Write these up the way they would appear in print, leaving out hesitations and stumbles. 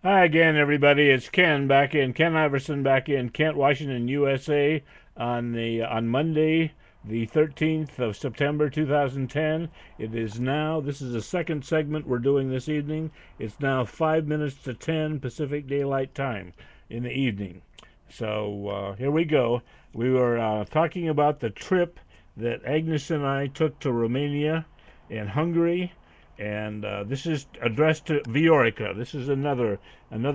Hi again, everybody. It's Ken Iverson back in Kent, Washington, USA, on Monday, the 13th of September, 2010. It is now. This is the second segment we're doing this evening. It's now 5 minutes to 10 Pacific Daylight Time in the evening. So here we go. We were talking about the trip that Agnes and I took to Romania and Hungary, and this is addressed to Viorica. This is another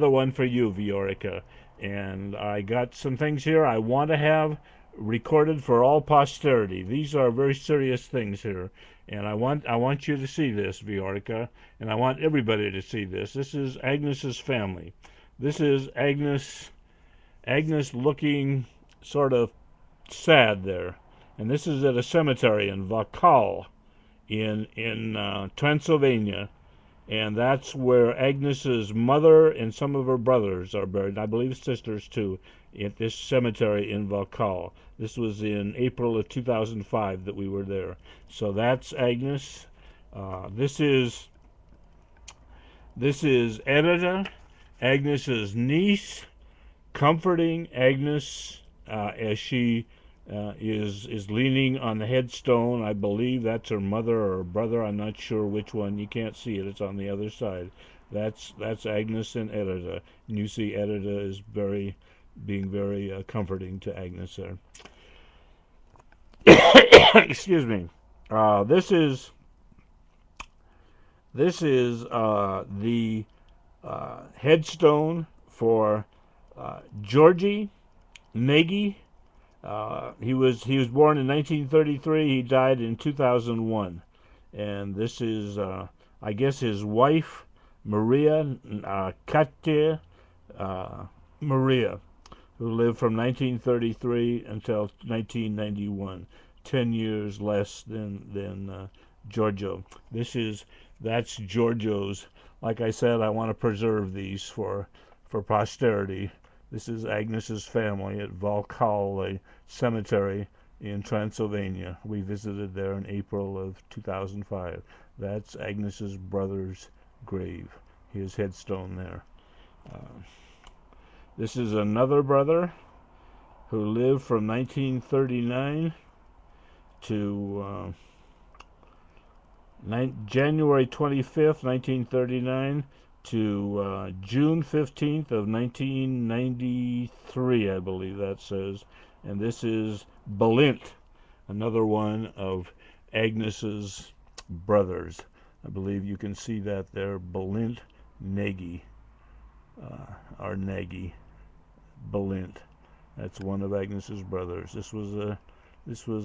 one for you, Viorica. And I got some things here I want to have recorded for all posterity. These are very serious things here, and I want you to see this, Viorica, and I want everybody to see this. This is Agnes's family. This is Agnes looking sort of sad there, and this is at a cemetery in Vaucaul in Transylvania, and that's where Agnes's mother and some of her brothers are buried. I believe sisters too, at this cemetery in Vaucaul. This was in April of 2005 that we were there. So that's Agnes. This is Edita, Agnes's niece, comforting Agnes as she is leaning on the headstone. I believe that's her mother or her brother. I'm not sure which one. You can't see it. It's on the other side. That's Agnes and Edita. And you see Edita is being very comforting to Agnes there. Excuse me. This is the headstone for Georgi Nagy. He was born in 1933. He died in 2001, and this is I guess his wife Maria Katia Maria, who lived from 1933 until 1991, 10 years less than Giorgio. That's Giorgio's. Like I said, I want to preserve these for posterity. This is Agnes's family at Vaucaul Cemetery in Transylvania. We visited there in April of 2005. That's Agnes's brother's grave, his headstone there. Uh, this is another brother who lived from 1939 to January 25th, 1939 to June 15th of 1993, I believe that says. And this is Balint, another one of Agnes's brothers. I believe you can see that there, Balint Nagy, or Nagy, Balint. That's one of Agnes's brothers. This was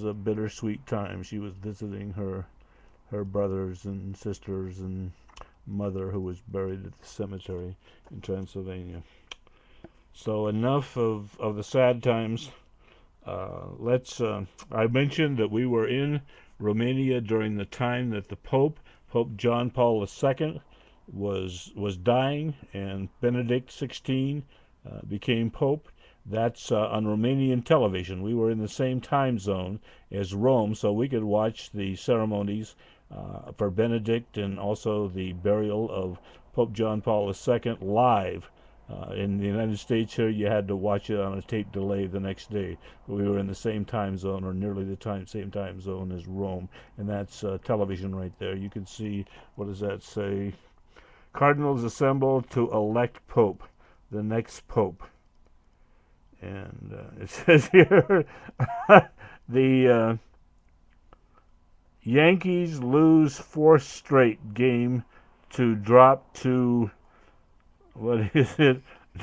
a bittersweet time. She was visiting her brothers and sisters and mother, who was buried at the cemetery in Transylvania. So enough of the sad times. Let's. I mentioned that we were in Romania during the time that the Pope John Paul II, was dying, and Benedict XVI became Pope. That's on Romanian television. We were in the same time zone as Rome, so we could watch the ceremonies for Benedict and also the burial of Pope John Paul II live. In the United States here, you had to watch it on a tape delay the next day. We were in the same time zone, or nearly the same time zone as Rome, and that's television right there. You can see, what does that say? Cardinals assemble to elect Pope, the next Pope. And it says here, the Yankees lose fourth straight game to drop to, what is it?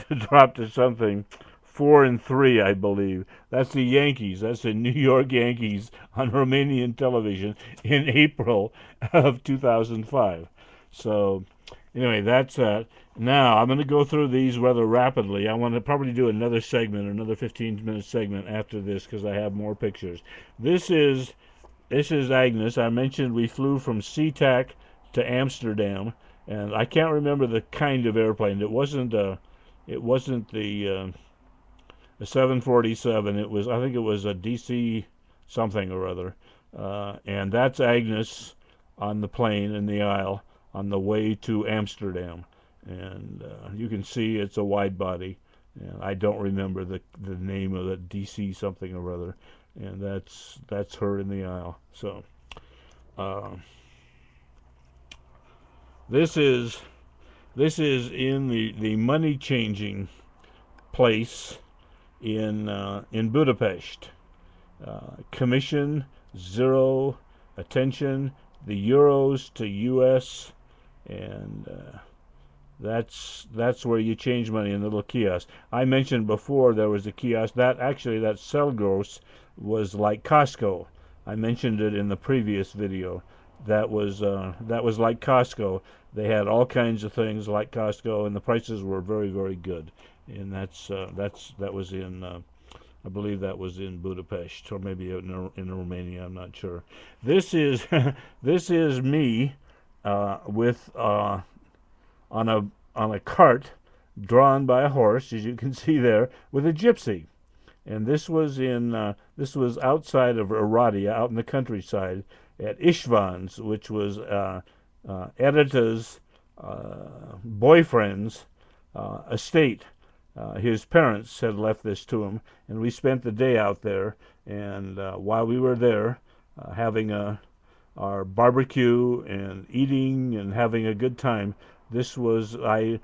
To drop to something 4-3, I believe. That's the Yankees. That's the New York Yankees on Romanian television in April of 2005. So anyway, that's that. Now I'm going to go through these rather rapidly. I want to probably do another segment, another 15-minute segment after this, because I have more pictures. This is Agnes. I mentioned we flew from SeaTac to Amsterdam, and I can't remember the kind of airplane. It wasn't a 747. I think it was a DC something or other. And that's Agnes on the plane in the aisle on the way to Amsterdam. and you can see it's a wide body. And I don't remember the name of the DC something or other, and that's her in the aisle. So uh, this is in the money changing place in Budapest. Commission 0, attention the euros to U.S. and that's where you change money in the little kiosk. I mentioned before there was a kiosk that Selgros was like Costco. I mentioned it in the previous video. That was like Costco. They had all kinds of things like Costco, and the prices were very, very good. And that was in I believe that was in Budapest, or maybe in Romania. I'm not sure. This is this is me with on a cart drawn by a horse, as you can see there, with a gypsy. And this was outside of Oradea, out in the countryside, at István's, which was Edita's boyfriend's estate. His parents had left this to him, and we spent the day out there. And while we were there, having our barbecue and eating and having a good time, I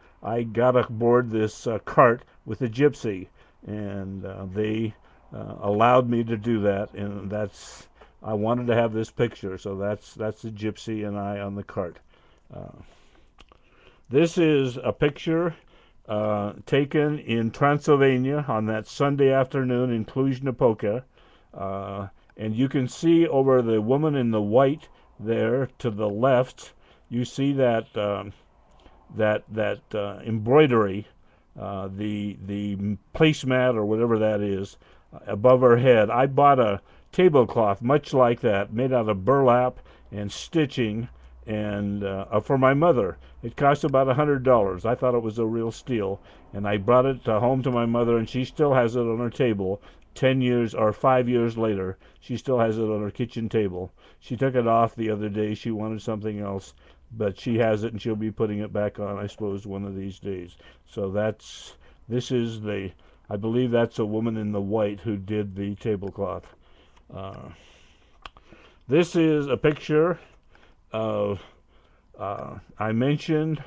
got aboard this cart with a gypsy, and they allowed me to do that, and I wanted to have this picture, so that's the gypsy and I on the cart. This is a picture taken in Transylvania on that Sunday afternoon in Cluj-Napoca, and you can see over the woman in the white there to the left, you see that embroidery, the placemat or whatever that is, above her head. I bought a tablecloth much like that, made out of burlap and stitching, and for my mother. It cost about $100. I thought it was a real steal, and I brought it home to my mother, and she still has it on her table. 10 years or 5 years later, she still has it on her kitchen table. She took it off the other day. She wanted something else, but she has it, and she'll be putting it back on, I suppose, one of these days. So I believe that's a woman in the white who did the tablecloth. This is a picture of, I mentioned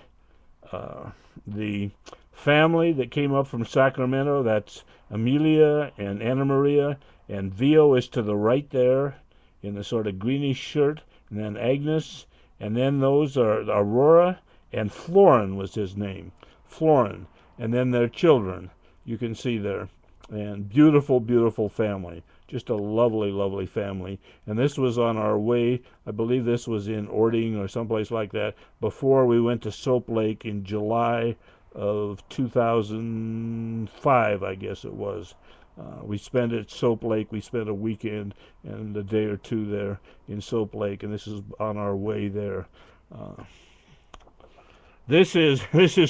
the family that came up from Sacramento. That's Emilia and Anna Maria, and Vio is to the right there in the sort of greenish shirt, and then Agnes, and then those are Aurora, and Floren was his name, Floren, and then their children, you can see there, and beautiful, beautiful family. Just a lovely, lovely family. And this was on our way, I believe this was in Ording or someplace like that, before we went to Soap Lake in July of 2005, I guess it was. We spent at Soap Lake. We spent a weekend and a day or two there in Soap Lake, and this is on our way there. This is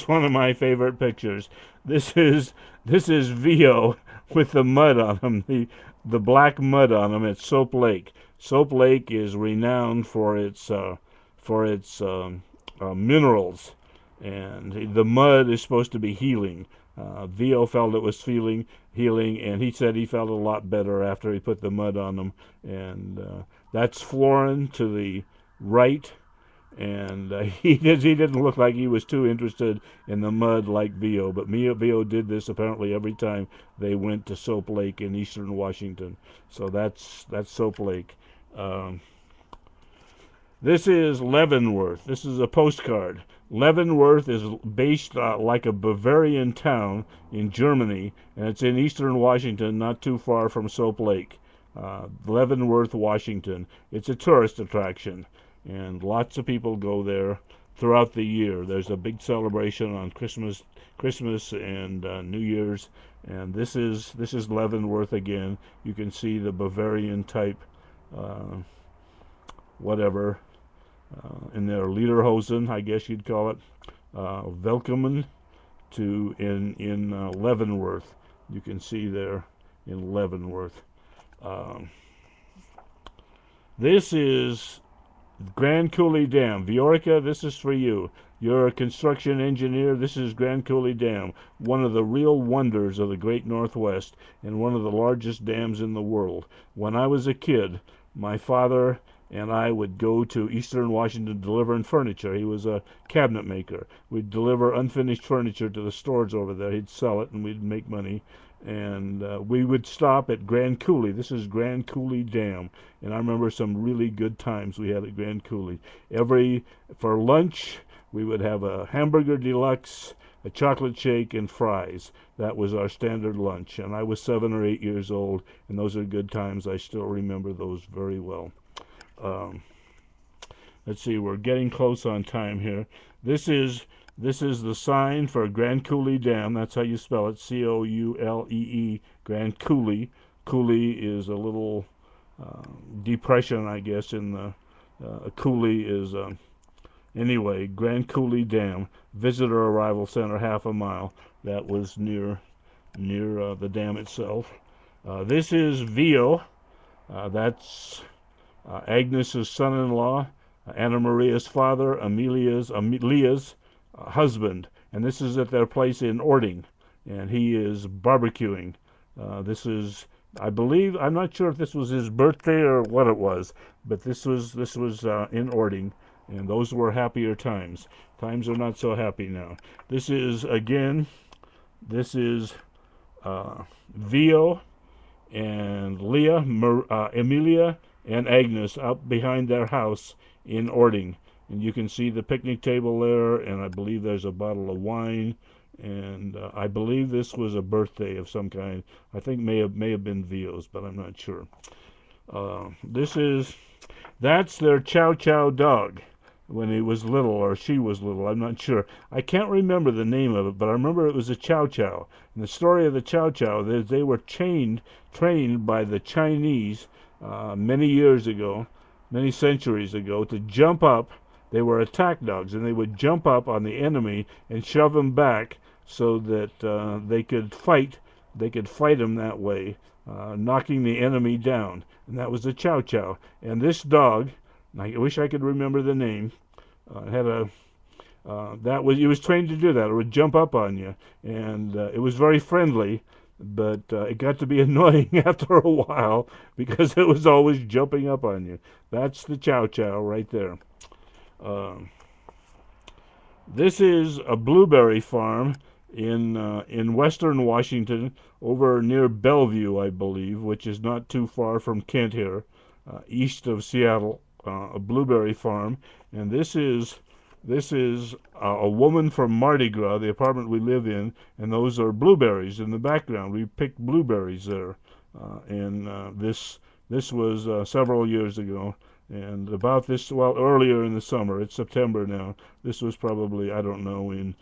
one of my favorite pictures. This is Vio with the mud on him, the black mud on him at Soap Lake. Soap Lake is renowned for its minerals, and the mud is supposed to be healing. Vio felt it was healing, and he said he felt a lot better after he put the mud on him. And that's Floren to the right, and he didn't look like he was too interested in the mud like Vio, but Vio did this apparently every time they went to Soap Lake in eastern Washington. So that's Soap Lake. This is Leavenworth. This is a postcard. Leavenworth is based like a Bavarian town in Germany, and it's in eastern Washington, not too far from Soap Lake. Leavenworth, Washington. It's a tourist attraction, and lots of people go there throughout the year. There's a big celebration on Christmas and New Year's, and this is Leavenworth again. You can see the Bavarian type, whatever. In their Lederhosen, I guess you'd call it, Velkommen to in Leavenworth. You can see there in Leavenworth. This is Grand Coulee Dam. Viorica, this is for you. You're a construction engineer. This is Grand Coulee Dam, one of the real wonders of the Great Northwest and one of the largest dams in the world. When I was a kid, my father and I would go to Eastern Washington delivering furniture. He was a cabinet maker. We'd deliver unfinished furniture to the stores over there. He'd sell it, and we'd make money. And we would stop at Grand Coulee. This is Grand Coulee Dam. And I remember some really good times we had at Grand Coulee. For lunch, we would have a hamburger deluxe, a chocolate shake, and fries. That was our standard lunch. And I was 7 or 8 years old, and those are good times. I still remember those very well. Let's see, we're getting close on time here. This is the sign for Grand Coulee Dam. That's how you spell it, C-O-U-L-E-E, Grand Coulee. Coulee is a little depression, I guess, in the Coulee is anyway, Grand Coulee Dam, visitor arrival center, half a mile. That was near the dam itself. This is Vio. That's Agnes's son-in-law, Anna Maria's father, Emilia's husband, and this is at their place in Ording, and he is barbecuing. This is, I believe, I'm not sure if this was his birthday or what it was, but this was in Ording, and those were happier times. Times are not so happy now. This is Vio and Leah, Emilia, and Agnes out behind their house in Ording. And you can see the picnic table there, and I believe there's a bottle of wine, and I believe this was a birthday of some kind. I think may have been Vio's, but I'm not sure. That's their Chow Chow dog when he was little, or she was little, I'm not sure. I can't remember the name of it, but I remember it was a Chow Chow. And the story of the Chow Chow, they were trained by the Chinese many years ago, many centuries ago, to jump up. They were attack dogs, and they would jump up on the enemy and shove them back so that they could fight. They could fight them that way, knocking the enemy down. And that was the Chow Chow. And this dog, I wish I could remember the name, he was trained to do that. It would jump up on you, and it was very friendly. But it got to be annoying after a while because it was always jumping up on you. That's the Chow Chow right there. This is a blueberry farm in western Washington, over near Bellevue, I believe, which is not too far from Kent here, east of Seattle. A blueberry farm, and this is a woman from Mardi Gras, the apartment we live in, and those are blueberries in the background. We picked blueberries there, and this was several years ago, and about this, well, earlier in the summer. It's September now. This was probably, I don't know, in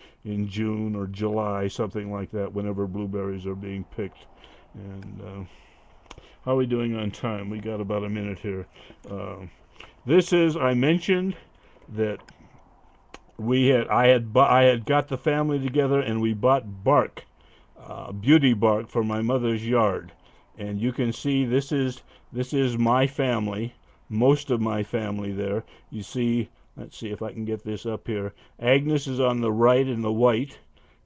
June or July, something like that, whenever blueberries are being picked. And how are we doing on time? We got about a minute here. I mentioned that I had got the family together, and we bought bark, beauty bark, for my mother's yard. And you can see this is my family, most of my family there. You see, let's see if I can get this up here. Agnes is on the right in the white,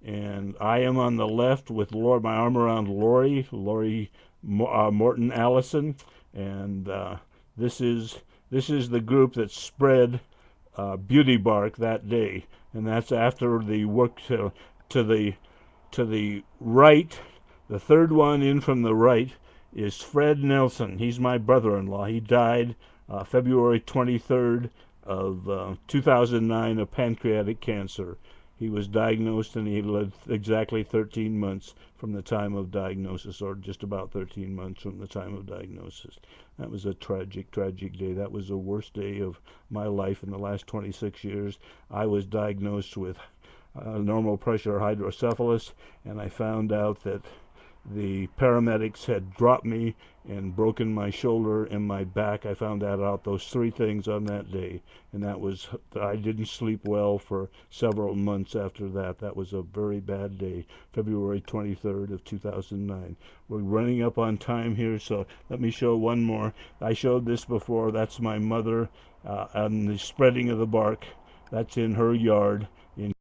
and I am on the left with my arm around Lori Morton Allison, and this is the group that spread beauty bark that day, and that's after the work to the right. The third one in from the right is Fred Nelson. He's my brother-in-law. He died February 23rd of 2009 of pancreatic cancer. He was diagnosed, and he lived exactly 13 months from the time of diagnosis, or just about 13 months from the time of diagnosis. That was a tragic, tragic day. That was the worst day of my life in the last 26 years. I was diagnosed with normal pressure hydrocephalus, and I found out that the paramedics had dropped me and broken my shoulder and my back. I found that out, those three things, on that day. And I didn't sleep well for several months after that. That was a very bad day, February 23rd of 2009. We're running up on time here, so let me show one more. I showed this before. That's my mother on the spreading of the bark. That's in her yard.